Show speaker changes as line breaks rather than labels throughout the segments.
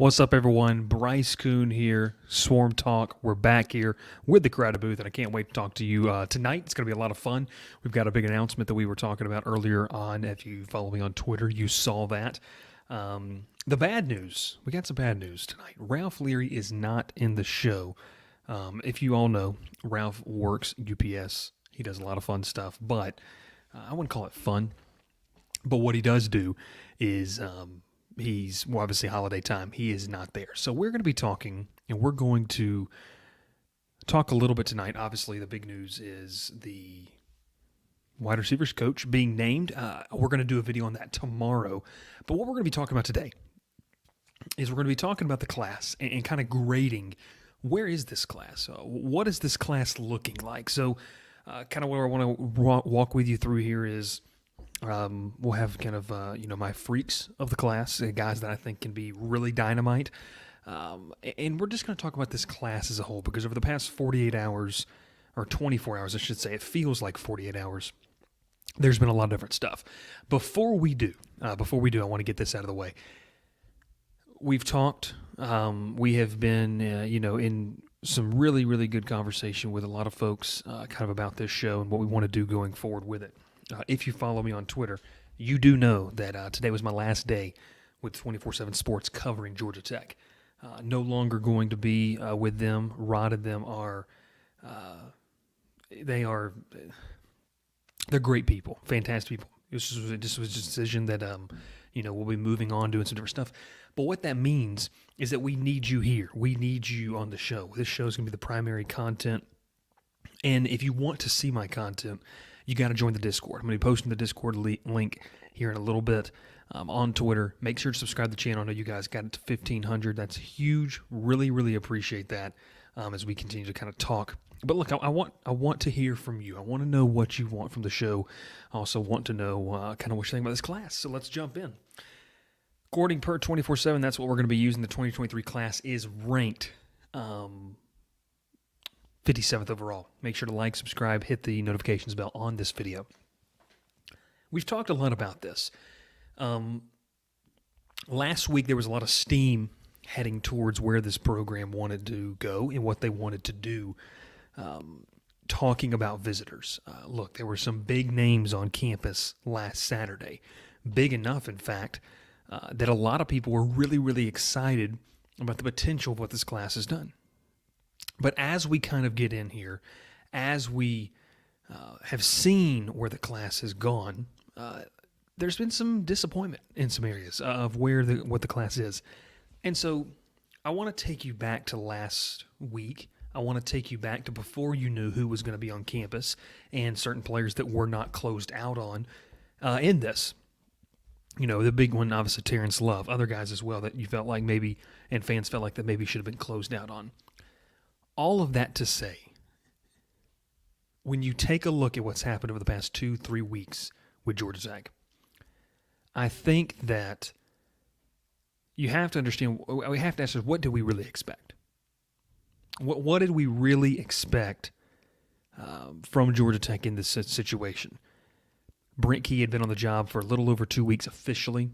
What's up, everyone? Bryce Koon here, Swarm Talk. We're back here with the Crowded Booth, and I can't wait to talk to you tonight. It's going to be a lot of fun. We've got a big announcement that we were talking about earlier on. If you follow me on Twitter, you saw that. The bad news, we got some bad news tonight. Ralph Leary is not in the show. If you all know, Ralph works UPS. He does a lot of fun stuff, but I wouldn't call it fun. But what he does do is obviously holiday time. He is not there. So we're going to be talking, and we're going to talk a little bit tonight. Obviously, the big news is the wide receivers coach being named. We're going to do a video on that tomorrow. But what we're going to be talking about today is we're going to be talking about the class and kind of grading. Where is this class? What is this class looking like? So kind of where I want to walk with you through here is we'll have kind of, my freaks of the class, guys that I think can be really dynamite. And we're just going to talk about this class as a whole, because over the past 48 hours, or 24 hours, I should say, it feels like 48 hours, there's been a lot of different stuff. Before we do, I want to get this out of the way. We've talked, we have been, in some really, really good conversation with a lot of folks kind of about this show and what we want to do going forward with it. If you follow me on Twitter, you do know that today was my last day with 24/7 Sports covering Georgia Tech. No longer going to be with them. Rod and them are, they're great people, fantastic people. This was just a decision that, we'll be moving on, doing some different stuff. But what that means is that we need you here. We need you on the show. This show is going to be the primary content. And if you want to see my content, you got to join the Discord. I'm going to be posting the Discord link here in a little bit on Twitter. Make sure to subscribe to the channel. I know you guys got it to 1,500. That's huge. Really, really appreciate that as we continue to kind of talk. But look, I want to hear from you. I want to know what you want from the show. I also want to know kind of what you think about this class. So let's jump in. According per 24/7, that's what we're going to be using. The 2023 class is ranked 57th overall. Make sure to like, subscribe, hit the notifications bell on this video. We've talked a lot about this. Last week, there was a lot of steam heading towards where this program wanted to go and what they wanted to do, talking about visitors. Look, there were some big names on campus last Saturday. Big enough, in fact, that a lot of people were really, really excited about the potential of what this class has done. But as we kind of get in here, as we have seen where the class has gone, there's been some disappointment in some areas of what the class is. And so I want to take you back to last week. I want to take you back to before you knew who was going to be on campus and certain players that were not closed out on in this. The big one, obviously, Terrence Love. Other guys as well that you felt like maybe, and fans felt like that maybe should have been closed out on. All of that to say, when you take a look at what's happened over the past 2-3 weeks with Georgia Tech, I think that you have to understand, we have to ask, what do we really expect? What did we really expect from Georgia Tech in this situation? Brent Key had been on the job for a little over 2 weeks officially.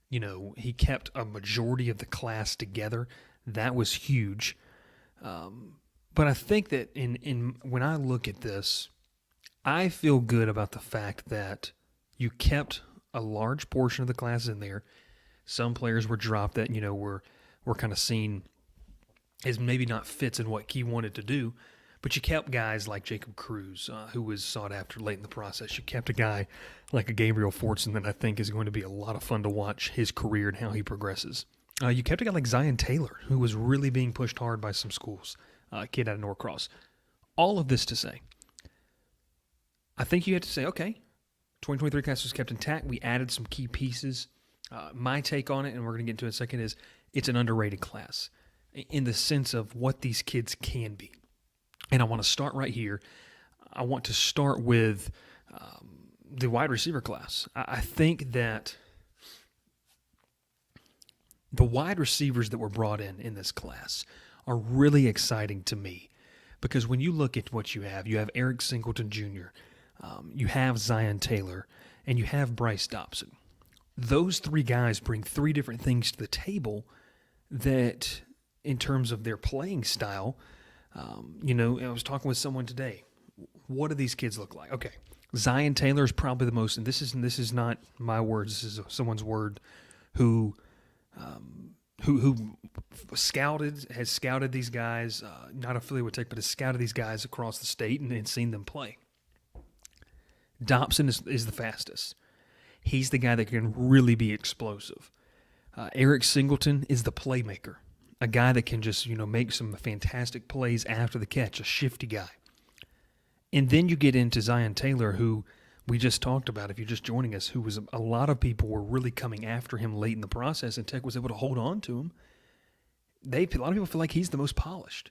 He kept a majority of the class together. That was huge. But I think that when I look at this, I feel good about the fact that you kept a large portion of the class in there. Some players were dropped that, were kind of seen as maybe not fits in what Key wanted to do. But you kept guys like Jacob Cruz, who was sought after late in the process. You kept a guy like a Gabriel Fortson that I think is going to be a lot of fun to watch his career and how he progresses. You kept a guy like Zion Taylor, who was really being pushed hard by some schools, a kid out of Norcross. All of this to say, I think you have to say, okay, 2023 class was kept intact. We added some key pieces. My take on it, and we're going to get into it in a second, is it's an underrated class in the sense of what these kids can be. And I want to start right here. I want to start with the wide receiver class. I think that the wide receivers that were brought in this class are really exciting to me, because when you look at what you have Eric Singleton Jr., you have Zion Taylor, and you have Bryce Dobson. Those three guys bring three different things to the table that in terms of their playing style, I was talking with someone today. What do these kids look like? Okay, Zion Taylor is probably the most, and this is not my words. This is someone's word who has scouted these guys, not affiliated with Tech, but has scouted these guys across the state and seen them play. Dobson is the fastest. He's the guy that can really be explosive. Eric Singleton is the playmaker, a guy that can just make some fantastic plays after the catch, a shifty guy. And then you get into Zion Taylor, who we just talked about, if you're just joining us, who was a lot of people were really coming after him late in the process, and Tech was able to hold on to him. A lot of people feel like he's the most polished.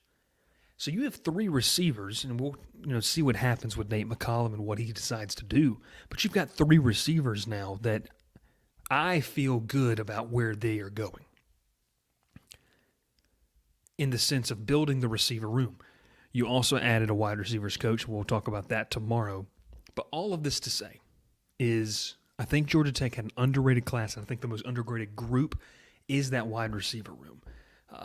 So you have three receivers, and we'll see what happens with Nate McCollum and what he decides to do. But you've got three receivers now that I feel good about where they are going in the sense of building the receiver room. You also added a wide receivers coach. We'll talk about that tomorrow. But all of this to say is I think Georgia Tech had an underrated class, and I think the most underrated group is that wide receiver room.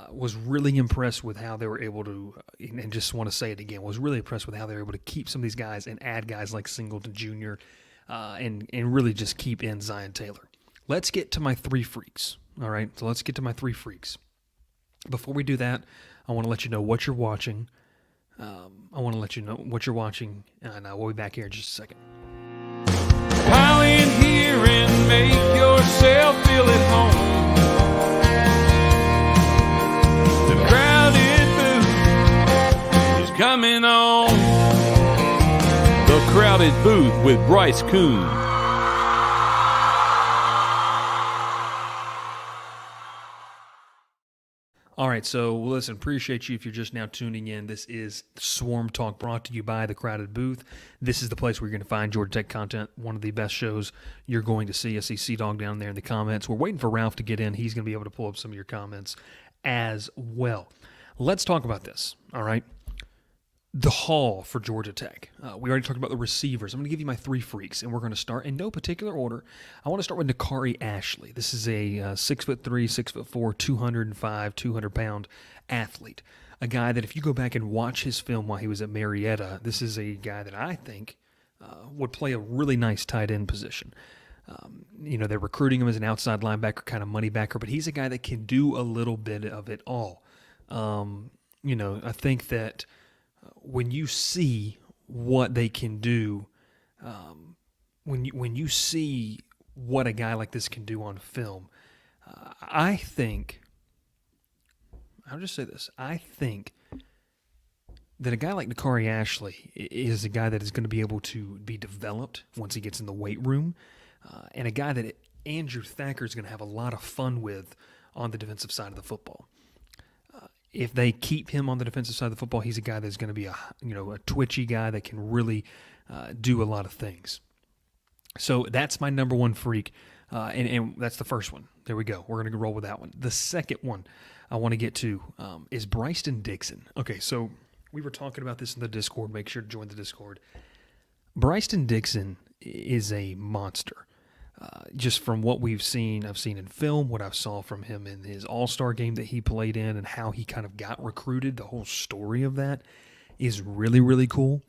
Was really impressed with how they were able to, and just want to say it again, was really impressed with how they were able to keep some of these guys and add guys like Singleton Jr. And really just keep in Zion Taylor. Let's get to my three freaks. All right, so let's get to my three freaks. Before we do that, I want to let you know what you're watching. And we'll be back here in just a second.
Pile in here and make yourself feel at home. The crowded booth is coming on. The Crowded Booth with Bryce Koon.
All right, so listen, appreciate you if you're just now tuning in. This is Swarm Talk brought to you by The Crowded Booth. This is the place where you're going to find Georgia Tech content, one of the best shows you're going to see. I see C-Dog down there in the comments. We're waiting for Ralph to get in. He's going to be able to pull up some of your comments as well. Let's talk about this, all right? The haul for Georgia Tech. We already talked about the receivers. I'm going to give you my three freaks, and we're going to start in no particular order. I want to start with Nakari Ashley. This is a 6'3", 6'4", 205, 200-pound athlete. A guy that if you go back and watch his film while he was at Marietta, this is a guy that I think would play a really nice tight end position. They're recruiting him as an outside linebacker, kind of money backer, but he's a guy that can do a little bit of it all. I think that when you see what they can do, when you see what a guy like this can do on film, I think that a guy like Nakari Ashley is a guy that is going to be able to be developed once he gets in the weight room, and a guy that Andrew Thacker is going to have a lot of fun with on the defensive side of the football. If they keep him on the defensive side of the football, he's a guy that's going to be a twitchy guy that can really do a lot of things. So that's my number one freak, and that's the first one. There we go. We're going to roll with that one. The second one I want to get to is Bryceton Dixon. Okay, so we were talking about this in the Discord. Make sure to join the Discord. Bryceton Dixon is a monster. Just from what I've seen in film, what I saw from him in his All-Star game that he played in, and how he kind of got recruited, the whole story of that is really, really cool.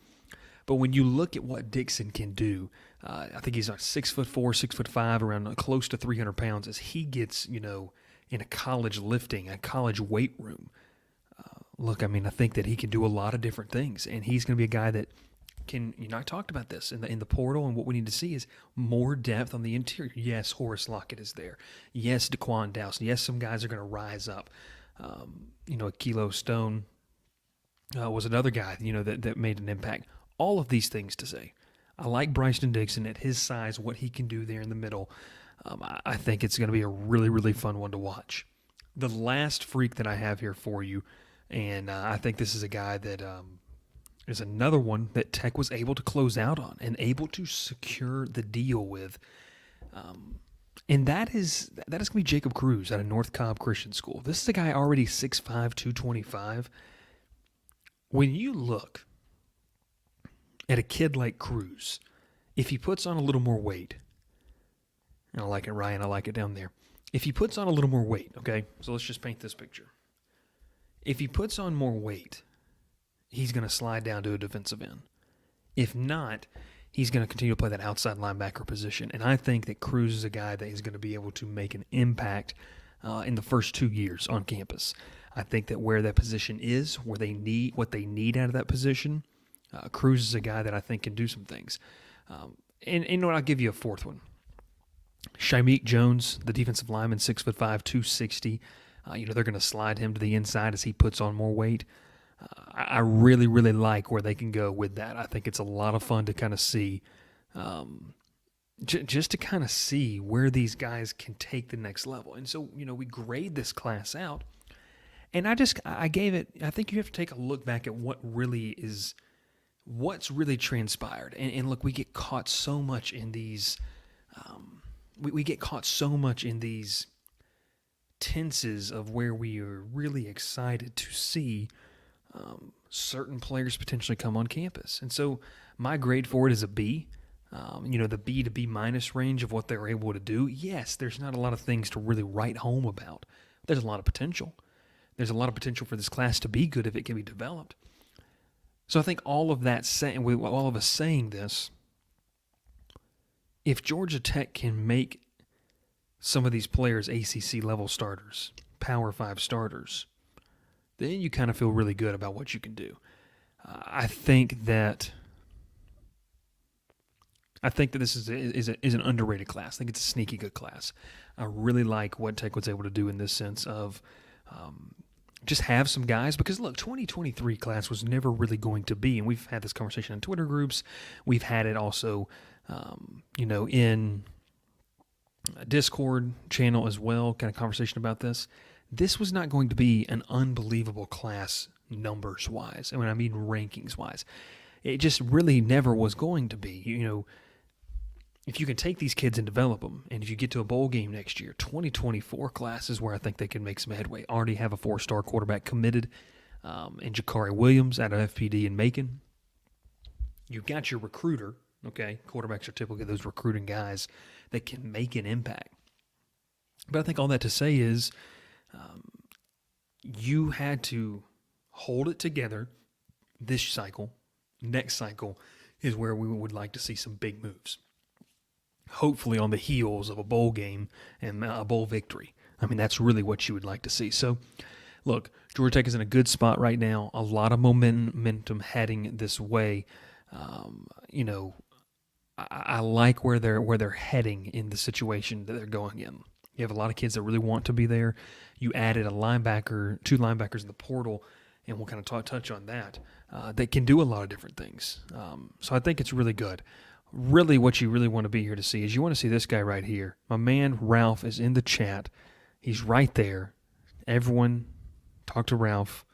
But when you look at what Dixon can do, I think he's like 6'4", 6'5", around close to 300 pounds, as he gets, in a college lifting, a college weight room. I think that he can do a lot of different things, and he's going to be a guy that I talked about this in the portal, and what we need to see is more depth on the interior. Yes, Horace Lockett is there. Yes, Daquan Dowson. Yes, some guys are going to rise up. Kilo Stone was another guy, that made an impact. All of these things to say, I like Bryceton Dixon at his size, what he can do there in the middle. I think it's going to be a really, really fun one to watch. The last freak that I have here for you, and I think this is a guy that is another one that Tech was able to close out on and able to secure the deal with. And that is going to be Jacob Cruz out of North Cobb Christian School. This is a guy already 6'5", 225. When you look at a kid like Cruz, if he puts on a little more weight, and I like it, Ryan, I like it down there. If he puts on a little more weight, okay, so let's just paint this picture. If he puts on more weight, he's going to slide down to a defensive end. If not, he's going to continue to play that outside linebacker position. And I think that Cruz is a guy that is going to be able to make an impact in the first 2 years on campus. I think that where that position is, where they need what they need out of that position, Cruz is a guy that I think can do some things. And you know what? I'll give you a fourth one. Shameik Jones, the defensive lineman, 6'5", 260. They're going to slide him to the inside as he puts on more weight. I really, really like where they can go with that. I think it's a lot of fun to kind of see, just to kind of see where these guys can take the next level. And so, we grade this class out, and I gave it. I think you have to take a look back at what's really transpired. And look, we get caught so much in these. We get caught so much in these tenses of where we are really excited to see certain players potentially come on campus. And so my grade for it is a B. The B to B minus range of what they're able to do. Yes, there's not a lot of things to really write home about. There's a lot of potential. There's a lot of potential for this class to be good if it can be developed. So I think all of us saying this, if Georgia Tech can make some of these players ACC level starters, Power 5 starters, then you kind of feel really good about what you can do. I think that this is an underrated class. I think it's a sneaky good class. I really like what Tech was able to do in this sense of just have some guys, because look, 2023 class was never really going to be, and we've had this conversation in Twitter groups. We've had it also, in a Discord channel as well, kind of conversation about this. This was not going to be an unbelievable class numbers-wise. I mean rankings-wise. It just really never was going to be. If you can take these kids and develop them, and if you get to a bowl game next year, 2024 class is where I think they can make some headway. Already have a 4-star quarterback committed in Jakari Williams out of FPD in Macon. You've got your recruiter, okay? Quarterbacks are typically those recruiting guys that can make an impact. But I think all that to say is you had to hold it together this cycle. Next cycle is where we would like to see some big moves. Hopefully on the heels of a bowl game and a bowl victory. I mean, that's really what you would like to see. So, look, Georgia Tech is in a good spot right now. A lot of momentum heading this way. I like where they're heading in the situation that they're going in. You have a lot of kids that really want to be there. You added a linebacker, 2 linebackers in the portal, and we'll kind of touch on that. That can do a lot of different things. So I think it's really good. Really, what you really want to be here to see is you want to see this guy right here. My man Ralph is in the chat. He's right there. Everyone talk to Ralph.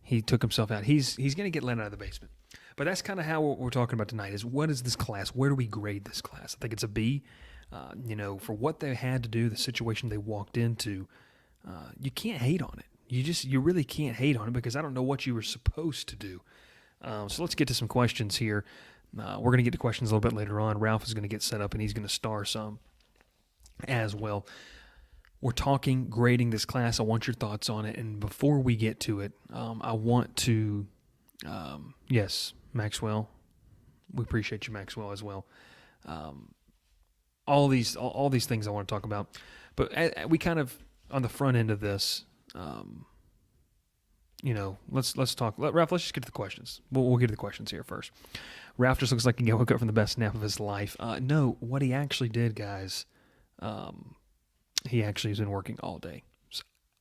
He took himself out. He's going to get let out of the basement. But that's kind of how what we're talking about tonight is what is this class? Where do we grade this class? I think it's a B. For what they had to do, the situation they walked into, you can't hate on it. You really can't hate on it because I don't know what you were supposed to do. So let's get to some questions here. We're going to get to questions a little bit later on. Ralph is going to get set up, and he's going to star some as well. We're talking grading this class. I want your thoughts on it. And before we get to it, I want to, yes, Maxwell. We appreciate you, Maxwell, as well. All these things I want to talk about. But we kind of, on the front end of this, let's talk. Ralph, let's just get to the questions. We'll get to the questions here first. Ralph just looks like he woke up from the best nap of his life. No, what he actually did, guys, he actually has been working all day,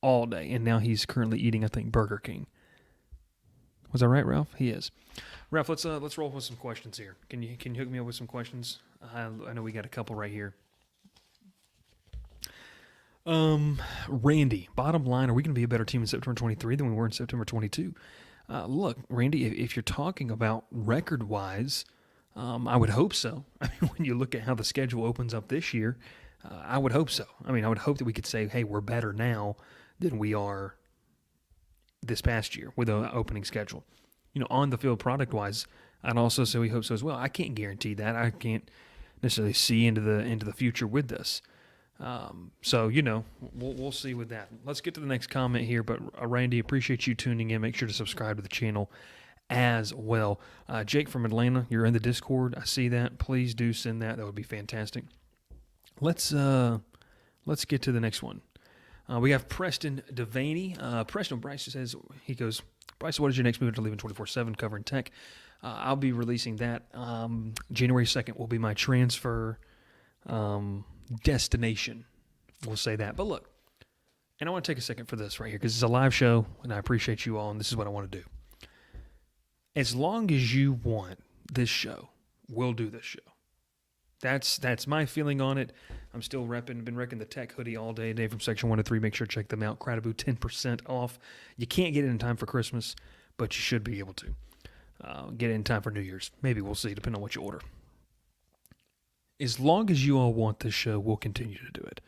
and now he's currently eating, I think, Burger King. Was that right, Ralph? He is. Ralph, let's roll with some questions here. Can you hook me up with some questions? I know we got a couple right here. Randy, bottom line, are we going to be a better team in September 23 than we were in September 22? Look, Randy, if you're talking about record-wise, I would hope so. I mean, when you look at how the schedule opens up this year, I would hope so. I mean, I would hope that we could say, hey, we're better now than we are this past year with the opening schedule. On the field product-wise, I'd also say we hope so as well. I can't guarantee that. I can't necessarily see into the future with this. So, we'll see with that. Let's get to the next comment here. But, Randy, appreciate you tuning in. Make sure to subscribe to the channel as well. Jake from Atlanta, you're in the Discord. I see that. Please do send that. That would be fantastic. Let's get to the next one. We have Preston Devaney. Preston Bryce says, he goes, Bryce, what is your next move to Leaving 24/7 covering tech? I'll be releasing that. January 2nd will be my transfer destination. We'll say that. But look, and I want to take a second for this right here because it's a live show and I appreciate you all, and this is what I want to do. As long as you want this show, we'll do this show. That's my feeling on it. I'm still been repping the tech hoodie all day from Section 103. Make sure to check them out. Crowdaboo 10% off. You can't get it in time for Christmas, but you should be able to. Get it in time for New Year's. Maybe, we'll see, depending on what you order. As long as you all want this show, we'll continue to do it.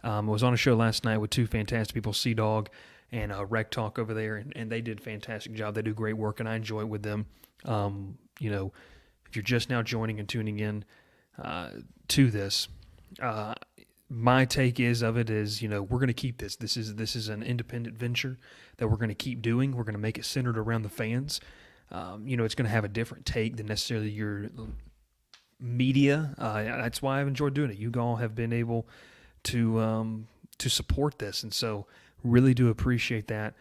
I was on a show last night with two fantastic people, Sea Dog and Rec Talk over there, and they did a fantastic job. They do great work, and I enjoy it with them. If you're just now joining and tuning in to this, my take is we're going to keep this. This is an independent venture that we're going to keep doing. We're going to make it centered around the fans. It's going to have a different take than necessarily your media. That's why I've enjoyed doing it. You all have been able to support this, and so really do appreciate that.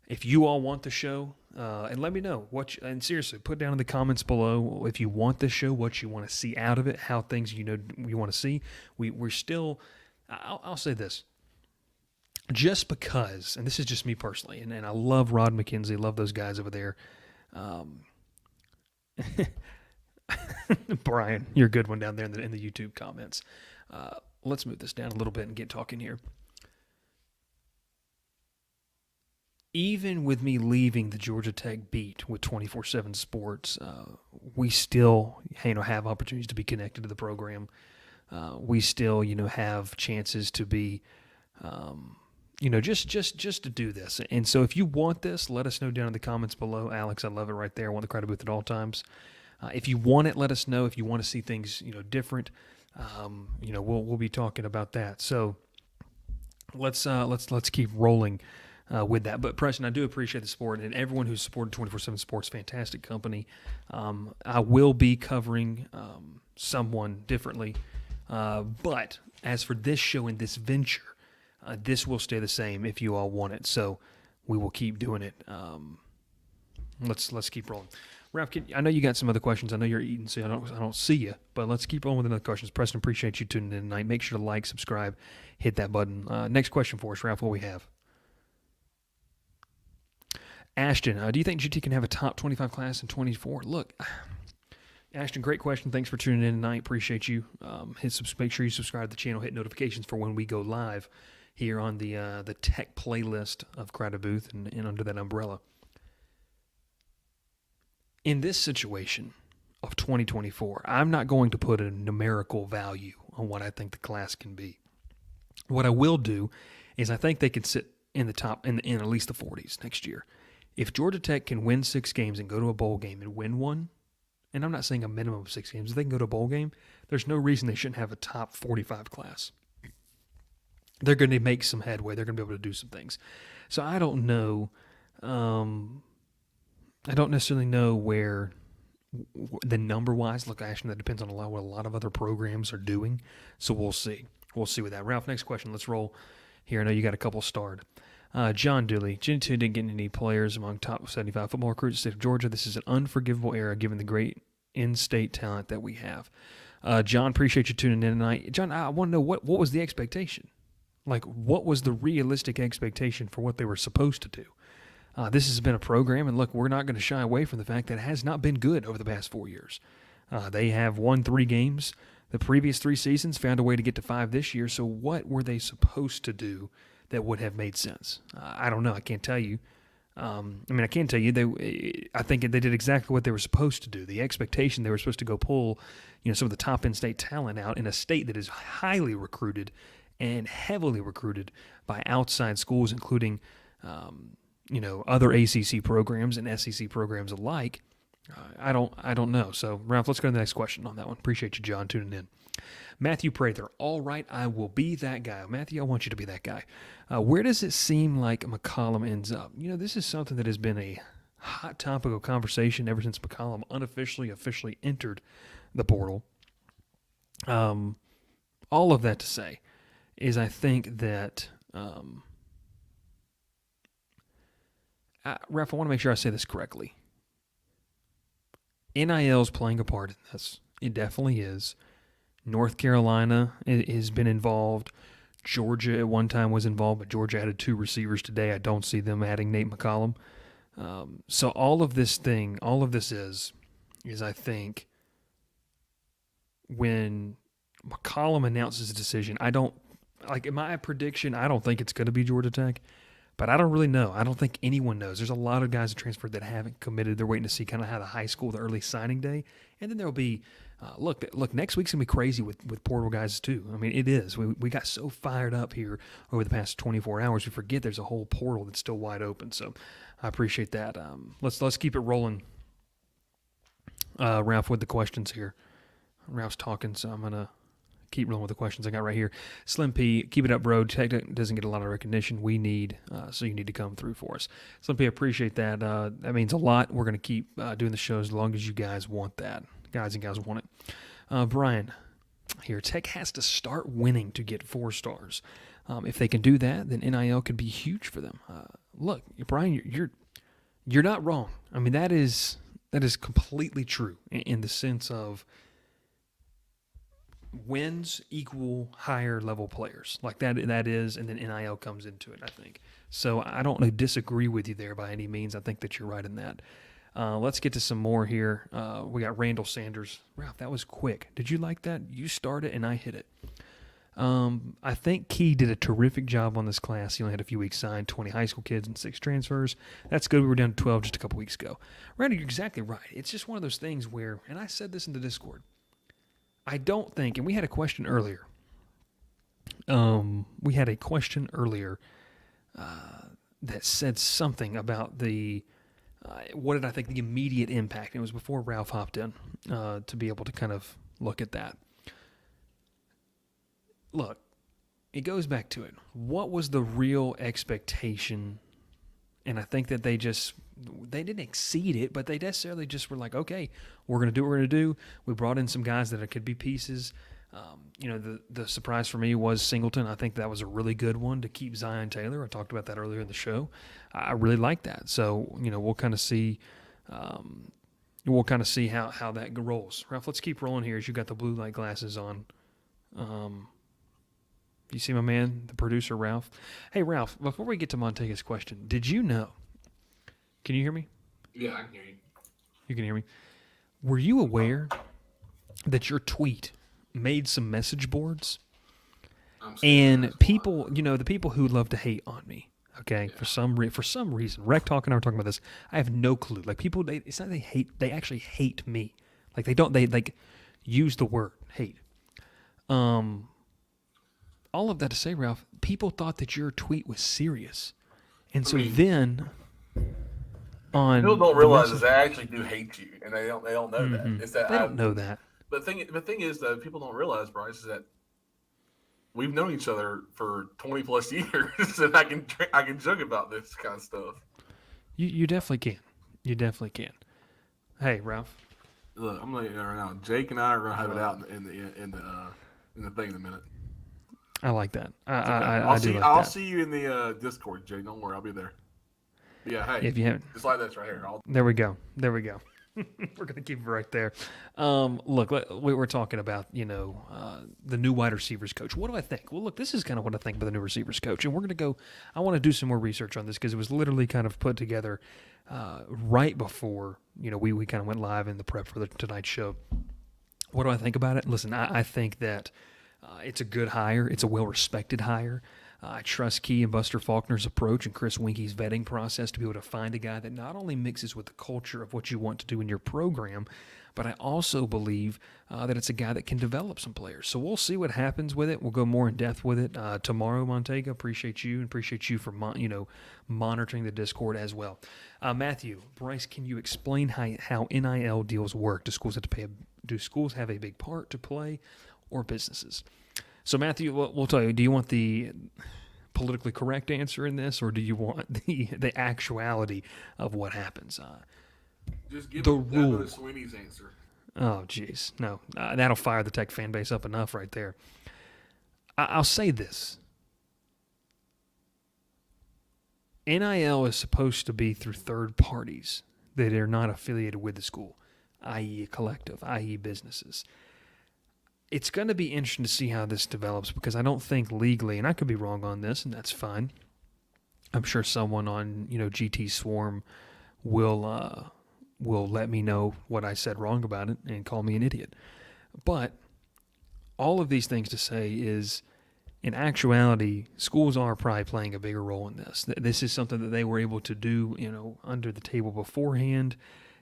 If you all want the show, and let me know and seriously, put down in the comments below if you want this show, what you want to see out of it, how things you want to see. We're still. I'll say this. Just because, and this is just me personally, and I love Rod McKenzie, love those guys over there. Brian, you're a good one down there in the YouTube comments. Let's move this down a little bit and get talking here. Even with me leaving the Georgia Tech beat with 24/7 Sports, we still have opportunities to be connected to the program. We still have chances to be just to do this. And so if you want this, let us know down in the comments below. Alex, I love it right there. I want the crowd booth at all times. If you want it, let us know. If you want to see things different, we'll be talking about that. So let's keep rolling with that. But Preston, I do appreciate the support, and everyone who's supported 24/7 Sports, fantastic company. I will be covering someone differently, but as for this show and this venture, this will stay the same if you all want it. So we will keep doing it. Let's keep rolling. Ralph, I know you got some other questions. I know you're eating, so I don't see you. But let's keep rolling with another questions. Preston, appreciate you tuning in tonight. Make sure to like, subscribe, hit that button. Next question for us, Ralph. What we have? Ashton, do you think GT can have a top 25 class in 24? Look, Ashton, great question. Thanks for tuning in tonight. Appreciate you. Make sure you subscribe to the channel. Hit notifications for when we go live here on the tech playlist of Crowded Booth and under that umbrella. In this situation of 2024, I'm not going to put a numerical value on what I think the class can be. What I will do is I think they could sit in the top in at least the 40s next year. If Georgia Tech can win 6 games and go to a bowl game and win one, and I'm not saying a minimum of 6 games, if they can go to a bowl game, there's no reason they shouldn't have a top 45 class. They're going to make some headway. They're going to be able to do some things. So I don't know. I don't necessarily know where the number-wise. Look, Ashton, that depends on what a lot of other programs are doing. So we'll see. We'll see with that. Ralph, next question. Let's roll here. I know you got a couple starred. John Dooley, Gen 2 didn't get any players among top 75 football recruits in the state of Georgia. This is an unforgivable error given the great in-state talent that we have. John, appreciate you tuning in tonight. John, I want to know what was the expectation? Like, what was the realistic expectation for what they were supposed to do? This has been a program, and look, we're not going to shy away from the fact that it has not been good over the past 4 years. They have won 3 games the previous 3 seasons, found a way to get to 5 this year. So what were they supposed to do that would have made sense? I don't know. I can't tell you. I can tell you I think they did exactly what they were supposed to do. The expectation, they were supposed to go pull some of the top in-state talent out in a state that is highly recruited and heavily recruited by outside schools, including other ACC programs and SEC programs alike. I don't know. So, Ralph, let's go to the next question on that one. Appreciate you, John, tuning in. Matthew Prather, all right, I will be that guy. Matthew, I want you to be that guy. Where does it seem like McCollum ends up? This is something that has been a hot topic of conversation ever since McCollum officially entered the portal. All of that to say is I think that, Ralph, I want to make sure I say this correctly. NIL is playing a part in this. It definitely is. North Carolina has been involved. Georgia at one time was involved, but Georgia added 2 receivers today. I don't see them adding Nate McCollum. So all of this is I think when McCollum announces a decision, in my prediction, I don't think it's going to be Georgia Tech. But I don't really know. I don't think anyone knows. There's a lot of guys that transferred that haven't committed. They're waiting to see kind of how the high school, the early signing day. And then there'll be, look, next week's going to be crazy with portal guys too. I mean, it is. We got so fired up here over the past 24 hours. We forget there's a whole portal that's still wide open. So I appreciate that. Let's keep it rolling, Ralph, with the questions here. Ralph's talking, so I'm going to keep rolling with the questions I got right here. Slim P, keep it up, bro. Tech doesn't get a lot of recognition. We need, so you need to come through for us. Slim P, I appreciate that. That means a lot. We're going to keep doing the show as long as you guys want that. Guys and gals want it. Brian, here, Tech has to start winning to get 4 stars. If they can do that, then NIL could be huge for them. Look, Brian, you're not wrong. I mean, that is completely true in the sense of wins equal higher level players. Like that is, and then NIL comes into it, I think. So I don't disagree with you there by any means. I think that you're right in that. Let's get to some more here. We got Randall Sanders. Ralph, that was quick. Did you like that? You started and I hit it. I think Key did a terrific job on this class. He only had a few weeks signed, 20 high school kids and 6 transfers. That's good. We were down to 12 just a couple weeks ago. Randy, you're exactly right. It's just one of those things where, and I said this in the Discord, I don't think, and we had a question earlier. That said something about what did I think the immediate impact? It was before Ralph hopped in to be able to kind of look at that. Look, it goes back to it. What was the real expectation? And I think that they didn't exceed it, but they necessarily just were like, okay, we're going to do what we're going to do. We brought in some guys that could be pieces. The surprise for me was Singleton. I think that was a really good one to keep Zion Taylor. I talked about that earlier in the show. I really like that. So, we'll kind of see how that rolls. Ralph, let's keep rolling here as you got the blue light glasses on. You see my man, the producer, Ralph? Hey, Ralph, before we get to Montega's question, did you know? Can you hear me?
Yeah, I can hear you.
You can hear me? Were you aware that your tweet made some message boards? And people, the people who love to hate on me, okay, yeah. for some reason, Rec Talk and I were talking about this, I have no clue. Like, people, it's not they actually hate me. Like, they use the word hate. All of that to say, Ralph, people thought that your tweet was serious. And so then on
people don't realize that they actually do hate you, and they don't know that. It's that
they don't know that.
But the thing is that people don't realize, Bryce, is that we've known each other for 20 plus years, and I can joke about this kind of stuff.
You definitely can. You definitely can. Hey, Ralph.
Look, I'm letting you know right now. Jake and I are gonna have it out in the thing in a minute.
I like that.
I'll see you in the Discord, Jay. Don't worry, I'll be there. But yeah, hey,
if you have,
just like this right here.
There we go. We're gonna keep it right there. Look, we were talking about the new wide receivers coach. What do I think? Well, look, this is kind of what I think about the new receivers coach, and we're gonna go. I want to do some more research on this because it was literally kind of put together right before we kind of went live in the prep for tonight's show. What do I think about it? Listen, I think that. It's a good hire. It's a well-respected hire. I trust Key and Buster Faulkner's approach and Chris Winke's vetting process to be able to find a guy that not only mixes with the culture of what you want to do in your program, but I also believe that it's a guy that can develop some players. So we'll see what happens with it. We'll go more in depth with it tomorrow. Montega, appreciate you for monitoring the Discord as well. Matthew, Bryce, can you explain how NIL deals work? Do schools have a big part to play, or businesses? So Matthew, we'll tell you. Do you want the politically correct answer in this, or do you want the actuality of what happens?
Just give
the
him
rule.
Sweeney's answer.
Oh, jeez. No, that'll fire the Tech fan base up enough right there. I'll say this. NIL is supposed to be through third parties that are not affiliated with the school, i.e. a collective, i.e. businesses. It's going to be interesting to see how this develops because I don't think legally, and I could be wrong on this, and that's fine. I'm sure someone on GT Swarm will let me know what I said wrong about it and call me an idiot. But all of these things to say is, in actuality, schools are probably playing a bigger role in this. This is something that they were able to do, under the table beforehand,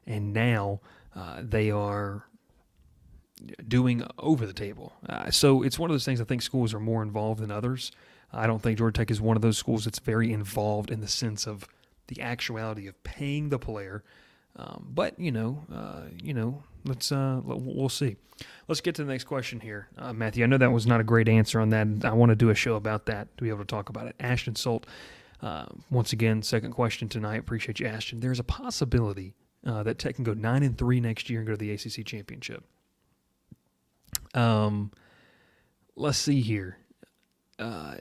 and now they are doing over the table. So it's one of those things I think schools are more involved than others. I don't think Georgia Tech is one of those schools that's very involved in the sense of the actuality of paying the player. But we'll see. Let's get to the next question here, Matthew. I know that was not a great answer on that. I want to do a show about that to be able to talk about it. Ashton Salt, once again, second question tonight. Appreciate you, Ashton. There's a possibility that Tech can go 9-3 next year and go to the ACC championship. Let's see here. I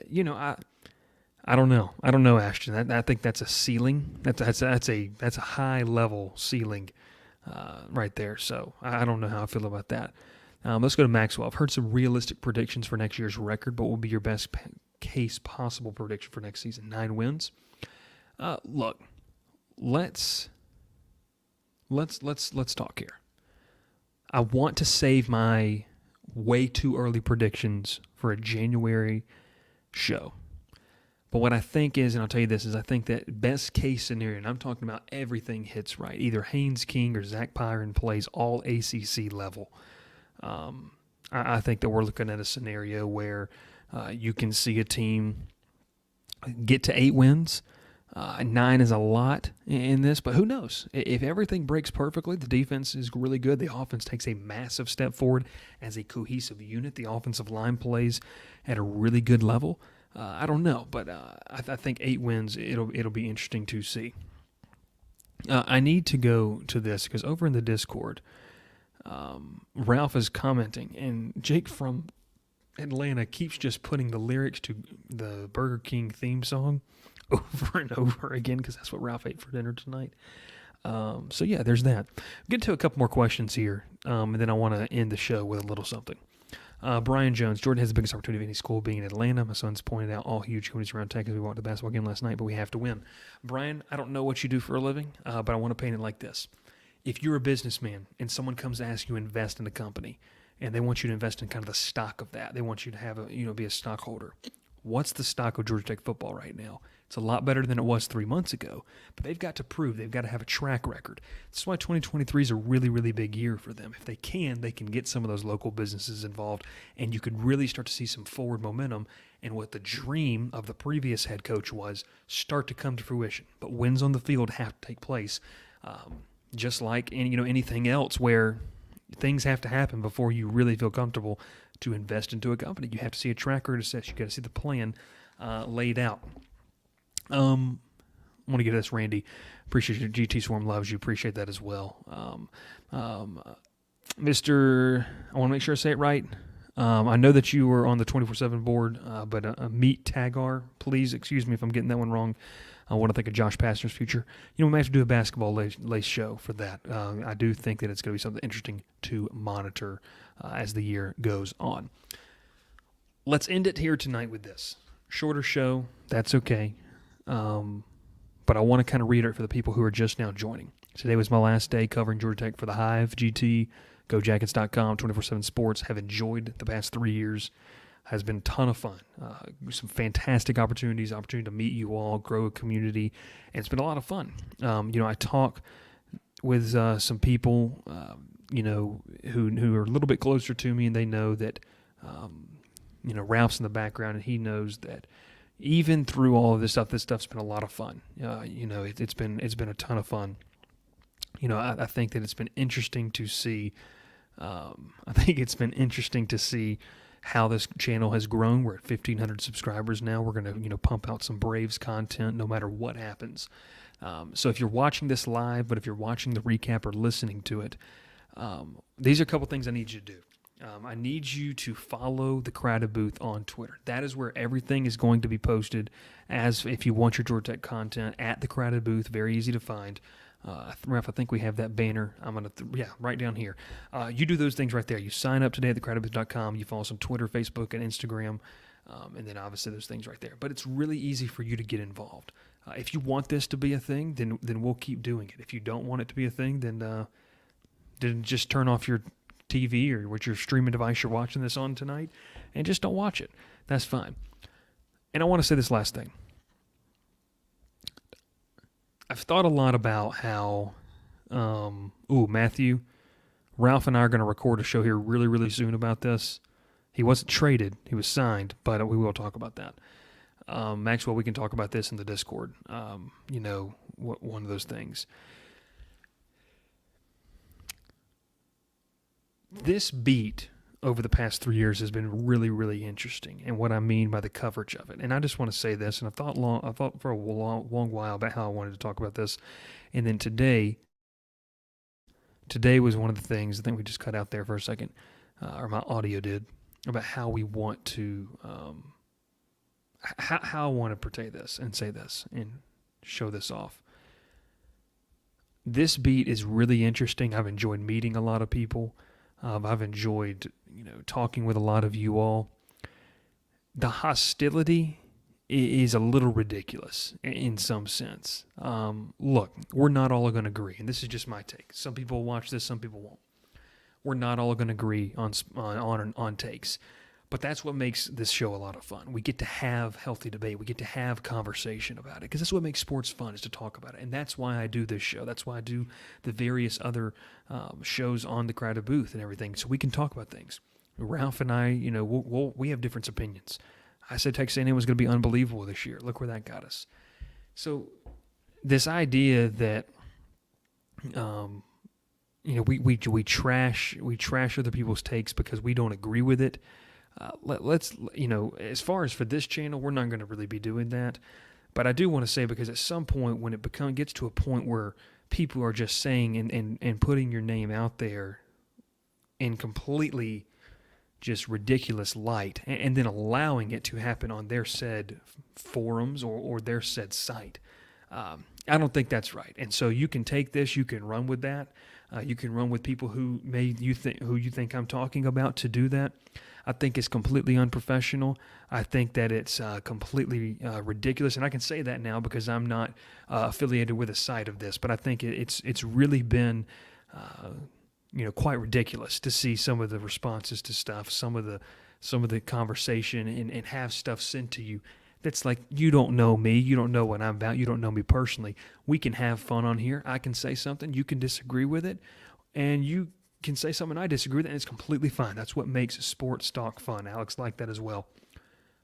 don't know. I don't know, Ashton. I think that's a ceiling. That's a high level ceiling, right there. So I don't know how I feel about that. Let's go to Maxwell. I've heard some realistic predictions for next year's record, but what will be your best case possible prediction for next season? 9 wins. Look, let's talk here. I want to save my way too early predictions for a January show. But what I think is, and I'll tell you this, is I think that best case scenario, and I'm talking about everything hits right, either Haynes King or Zach Pyron plays all ACC level. I think that we're looking at a scenario where you can see a team get to 8 wins. 9 is a lot in this, but who knows? If everything breaks perfectly, the defense is really good. The offense takes a massive step forward as a cohesive unit. The offensive line plays at a really good level. I don't know, but I think 8 wins, it'll be interesting to see. I need to go to this because over in the Discord, Ralph is commenting, and Jake from Atlanta keeps just putting the lyrics to the Burger King theme song over and over again because that's what Ralph ate for dinner tonight. So yeah, there's that. Get to a couple more questions here, and then I want to end the show with a little something. Brian Jones, Jordan has the biggest opportunity of any school being in Atlanta. My son's pointed out all huge communities around Texas. We walked the basketball game last night, but we have to win. Brian, I don't know what you do for a living, but I want to paint it like this. If you're a businessman and someone comes to ask you to invest in a company, and they want you to invest in kind of the stock of that, they want you to have be a stockholder. What's the stock of Georgia Tech football right now? It's a lot better than it was 3 months ago, but they've got to prove, they've got to have a track record. That's why 2023 is a really, really big year for them. If they can get some of those local businesses involved, and you could really start to see some forward momentum, and what the dream of the previous head coach was start to come to fruition. But wins on the field have to take place, just like anything else where things have to happen before you really feel comfortable to invest into a company. You have to see a track record assessed. You got to see the plan laid out. I want to get to this, Randy. Appreciate your GT Swarm loves you. Appreciate that as well. Mr. I want to make sure I say it right. I know that you were on the 24/7 board, but Meet Tagar, please excuse me if I'm getting that one wrong. I want to think of Josh Pastner's future. We might have to do a basketball lace show for that. I do think that it's going to be something interesting to monitor as the year goes on. Let's end it here tonight with this. Shorter show, that's okay. But I want to kind of reiterate for the people who are just now joining. Today was my last day covering Georgia Tech for the Hive, GT, GoJackets.com, 24/7 Sports. Have enjoyed the past 3 years. has been a ton of fun. Some fantastic opportunity to meet you all, grow a community, and it's been a lot of fun. I talk with some people, who are a little bit closer to me, and they know that, Ralph's in the background, and he knows that even through all of this stuff's been a lot of fun. It's been a ton of fun. I think that it's been interesting to see. How this channel has grown. We're at 1,500 subscribers now. We're going to, pump out some Braves content no matter what happens. So if you're watching this live, but if you're watching the recap or listening to it, these are a couple things I need you to do. I need you to follow the Crowded Booth on Twitter. That is where everything is going to be posted. As if you want your Georgia Tech content, at the Crowded Booth, very easy to find. Ralph, I think we have that banner. I'm going to, right down here. You do those things right there. You sign up today at thecrowdedbooth.com. You follow us on Twitter, Facebook, and Instagram. And then obviously those things right there. But it's really easy for you to get involved. If you want this to be a thing, then we'll keep doing it. If you don't want it to be a thing, then just turn off your TV or what your streaming device you're watching this on tonight and just don't watch it. That's fine. And I want to say this last thing. I've thought a lot about how, Matthew, Ralph and I are going to record a show here really, really soon about this. He wasn't traded. He was signed, but we will talk about that. Maxwell, we can talk about this in the Discord. One of those things. This beat over the past 3 years has been really, really interesting, and what I mean by the coverage of it. And I just want to say this, and I thought for a long while about how I wanted to talk about this, and then today was one of the things. I think we just cut out there for a second, or my audio did, about how we want to, how I want to portray this and say this and show this off. This beat is really interesting. I've enjoyed meeting a lot of people. I've enjoyed, talking with a lot of you all. The hostility is a little ridiculous in some sense. Look, we're not all going to agree, and this is just my take. Some people will watch this, some people won't. We're not all going to agree on takes, but that's what makes this show a lot of fun. We get to have healthy debate. We get to have conversation about it, because that's what makes sports fun, is to talk about it. And that's why I do this show. That's why I do the various other shows on the Crowded Booth and everything, so we can talk about things. Ralph and I, we have different opinions. I said Texas A&M was going to be unbelievable this year. Look where that got us. So this idea that we trash other people's takes because we don't agree with it. Let's as far as for this channel, we're not going to really be doing that. But I do want to say, because at some point when it gets to a point where people are just saying and putting your name out there in completely just ridiculous light, and then allowing it to happen on their said forums or their said site, I don't think that's right. And so you can take this, you can run with that. You can run with people who you think I'm talking about to do that. I think it's completely unprofessional. I think that it's completely ridiculous, and I can say that now because I'm not affiliated with a site of this. But I think it's really been quite ridiculous to see some of the responses to stuff, some of the conversation, and have stuff sent to you. That's like, you don't know me, you don't know what I'm about, you don't know me personally. We can have fun on here. I can say something, you can disagree with it, and you can say something I disagree with, and it's completely fine. That's what makes sports talk fun. Alex liked that as well.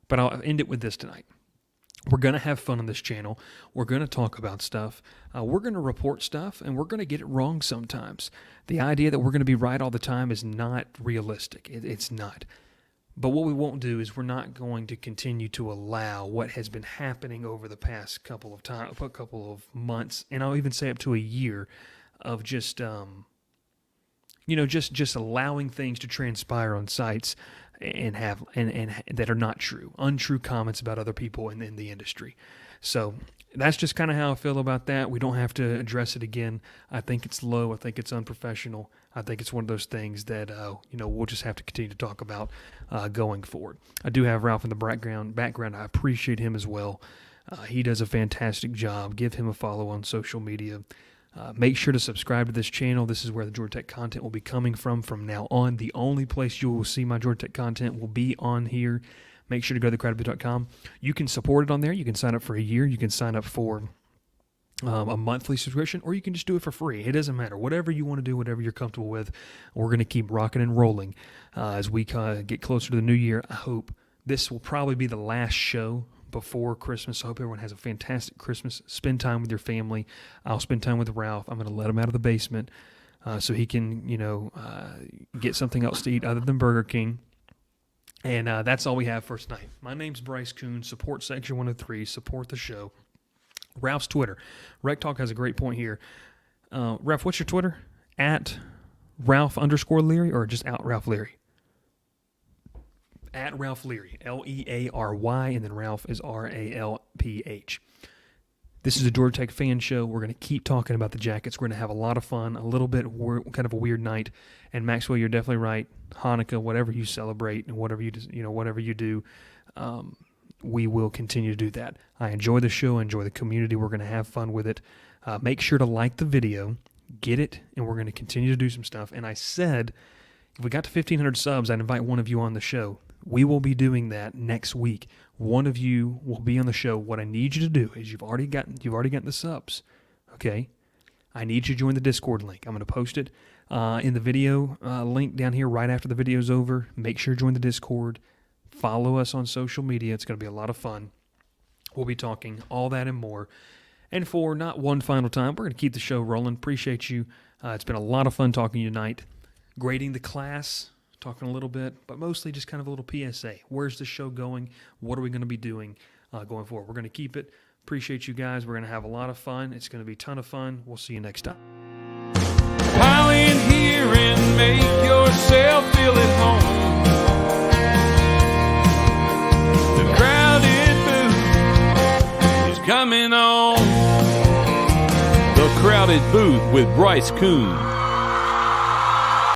But I'll end it with this tonight. We're going to have fun on this channel. We're going to talk about stuff. We're going to report stuff, and we're going to get it wrong sometimes. The idea that we're going to be right all the time is not realistic. It's not. But what we won't do is we're not going to continue to allow what has been happening over the past couple of months, and I'll even say up to a year, of just just allowing things to transpire on sites and that are not true, untrue comments about other people in the industry. So that's just kind of how I feel about that. We don't have to address it again. I think it's low. I think it's unprofessional. I think it's one of those things that we'll just have to continue to talk about going forward. I do have Ralph in the background. I appreciate him as well. He does a fantastic job. Give him a follow on social media. Make sure to subscribe to this channel. This is where the Georgia Tech content will be coming from now on. The only place you will see my Georgia Tech content will be on here. Make sure to go to thecrowdedbooth.com. You can support it on there. You can sign up for a year. You can sign up for a monthly subscription, or you can just do it for free. It doesn't matter. Whatever you want to do, whatever you're comfortable with, we're going to keep rocking and rolling as we get closer to the new year. I hope this will probably be the last show before Christmas. I hope everyone has a fantastic Christmas. Spend time with your family. I'll spend time with Ralph. I'm going to let him out of the basement so he can, get something else to eat other than Burger King. And that's all we have for tonight. My name's Bryce Koon. Support Section 103. Support the show. Ralph's Twitter. Rec Talk has a great point here. Ralph, what's your Twitter? At Ralph_Leary or just out Ralph Leary? At Ralph Leary. Leary, and then Ralph is Ralph. This is a Georgia Tech fan show. We're going to keep talking about the Jackets. We're going to have a lot of fun, a little bit kind of a weird night. And Maxwell, you're definitely right. Hanukkah, whatever you celebrate and whatever you do, we will continue to do that. I enjoy the show. I enjoy the community. We're going to have fun with it. Make sure to like the video, get it, and we're going to continue to do some stuff. And I said, if we got to 1,500 subs, I'd invite one of you on the show. We will be doing that next week. One of you will be on the show. What I need you to do is you've already gotten the subs, okay? I need you to join the Discord link. I'm going to post it in the video link down here right after the video's over. Make sure to join the Discord. Follow us on social media. It's going to be a lot of fun. We'll be talking all that and more. And for not one final time, we're going to keep the show rolling. Appreciate you. It's been a lot of fun talking to you tonight. Grading the class, talking a little bit, but mostly just kind of a little PSA. Where's the show going? What are we going to be doing going forward? We're going to keep it. Appreciate you guys. We're going to have a lot of fun. It's going to be a ton of fun. We'll see you next time.
Pile in here and make yourself feel at home. The crowded booth is coming on. The Crowded Booth with Bryce Koon.